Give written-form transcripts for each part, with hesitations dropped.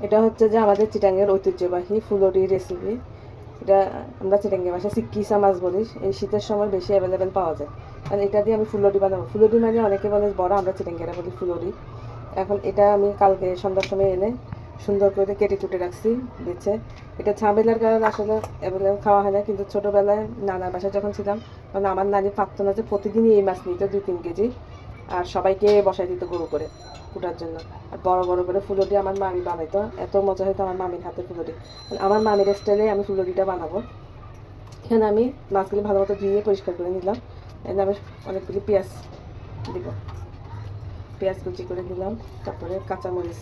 এটা হচ্ছে যে আমাদের চিটাঙ্গের ঐতিহ্যবাহী ফুলরি রেসিপি। এটা আমরা চিটাঙ্গের ভাষায় সিক্কিসা মাছ বলি। এই শীতের সময় বেশি অ্যাভেলেবেল পাওয়া যায়। আর এটা দিয়ে আমি ফুলরি বানাবো। ফুলরি মানে অনেকে বলে বড়, আমরা চিটাঙ্গেরা বলি ফুলরি। এখন এটা আমি কালকে সন্ধ্যার সময় এনে সুন্দর করে কেটে কুটে রাখছি বেছে। এটা ঝামেলার কারণে আসলে অ্যাভেলেবেল খাওয়া হয় না, কিন্তু ছোটোবেলায় নানার বাসায় যখন ছিলাম তখন আমার নানি পারতো না যে প্রতিদিনই এই মাছ নিত 2-3 কেজি, আর সবাইকে বসাই দিত গরু করে কুটার জন্য। আর বড় বড় করে ফুলুরি আমার মামি বানাইতো, এত মজা হতো আমার মামির হাতের ফুলুরি। আমার মামির স্টাইলে আমি ফুলুরিটা বানাবো। এখানে আমি মাছগুলি ভালো মতো ধুয়ে পরিষ্কার করে নিলাম। এখানে আমি অনেকগুলি পেঁয়াজ দিব, পেঁয়াজ কুচি করে দিলাম। তারপরে কাঁচামরিচ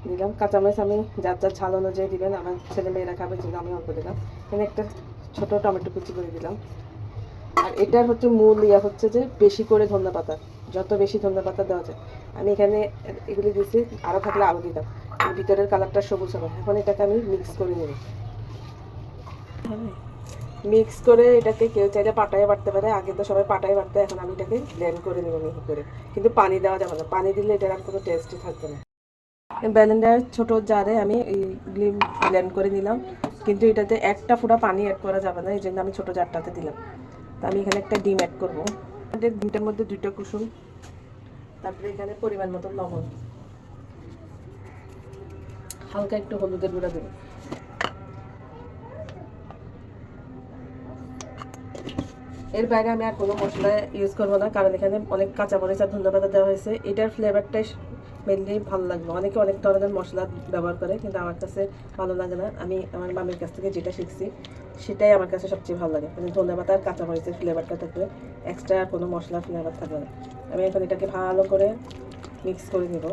দিলাম। কাঁচামরিচ আমি যার যার ঝাল অনুযায়ী দিবেন, আমার ছেলে মেয়েরা খাবে জন্য আমি অল্প দিলাম। এখানে একটা ছোটো টমেটো কুচি করে দিলাম। আর এটার হচ্ছে মূল হচ্ছে যে বেশি করে ধনিয়া পাতা, যত বেশি ধনিয়া পাতা দেওয়া যায়। আমি এখানে এগুলি দিয়েছি, আরও থাকলে আরও দিতাম। ভিতরের কালারটা সবুজ হবে। এখন এটাকে আমি মিক্স করে নেব। মিক্স করে এটাকে কেউ চাইলে পাটায় বাটতে পারে, আগে তো সবাই পাটায় বাটতে, এখন আমি এটাকে ব্লেন্ড করে নেব মিহি করে। কিন্তু পানি দেওয়া যাবে না, পানি দিলে এটার আর কোনো টেস্টই থাকবে না। ব্লেন্ডার ছোটো জারে আমি এইগুলি ব্লেন্ড করে নিলাম, কিন্তু এটাতে একটা ফোঁটা পানি অ্যাড করা যাবে না, এই জন্য আমি ছোটো জারটাতে দিলাম। তো আমি এখানে একটা ডিম অ্যাড করবো। ডিমটার মধ্যে 2টা কুসুম, তারপরে এখানে পরিমাণ মতো লবণ, হালকা একটু হলুদের গুঁড়া দেবো। এর বাইরে আমি আর কোনো মশলা ইউজ করবো না, কারণ এখানে অনেক কাঁচামরিচ আর ধনিয়া পাতা দেওয়া হয়েছে। এটার ফ্লেভারটাই মেনলি ভালো লাগবে। অনেকে অনেক ধরনের মশলা ব্যবহার করে, কিন্তু আমার কাছে ভালো লাগে না। আমি আমার মামির কাছ থেকে যেটা শিখছি সেটাই আমার কাছে সবচেয়ে ভালো লাগে। মানে ধনিয়া পাতা আর কাঁচামরিচের ফ্লেভারটা থাকবে, এক্সট্রা আর কোনো মশলার ফ্লেভার থাকবে না। আমি এখন এটাকে ভালো করে মিক্স করে নেব।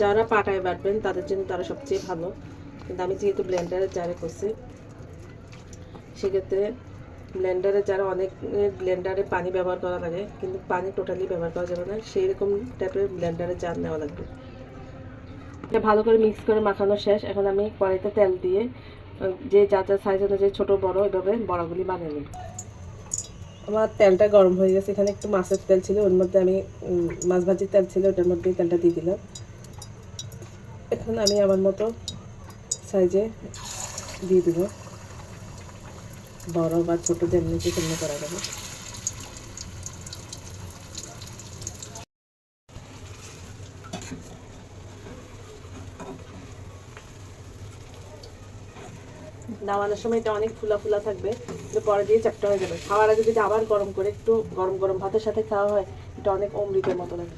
যারা পাটায় বাটবেন তাদের জন্য তারা সবচেয়ে ভালো, কিন্তু আমি যেহেতু ব্লেন্ডারে জারে করছি, সেক্ষেত্রে ব্লেন্ডারে যারা অনেক ব্লেন্ডারে পানি ব্যবহার করা লাগে, কিন্তু পানি টোটালি ব্যবহার করা যাবে না, সেই রকম টাইপের ব্লেন্ডারে জার নেওয়া লাগবে। এটা ভালো করে মিক্স করে মাখানো শেষ। এখন আমি কড়াইতে তেল দিয়ে যে যা যা সাইজ অনুযায়ী ছোটো বড়ো এভাবে বড়াগুলি বানিয়ে নিই। আমার তেলটা গরম হয়ে গেছে। এখানে একটু মাছের তেল ছিল, ওর মধ্যে আমি মাছ ভাজির তেল ছিল, ওটার মধ্যে তেলটা দিয়ে দিলাম। এখন আমি আমার মতো সাইজে দিয়ে দেবো, বড় বা ছোটো যেমনি তেমনি করা যাবে। নামানোর সময় এটা অনেক ফুলা ফুলা থাকবে, কিন্তু পরে দিয়ে চ্যাপ্টা হয়ে যাবে। খাওয়ার আগে যদি আবার গরম করে একটু গরম গরম ভাতের সাথে খাওয়া হয়, এটা অনেক অমৃতের মতো লাগে।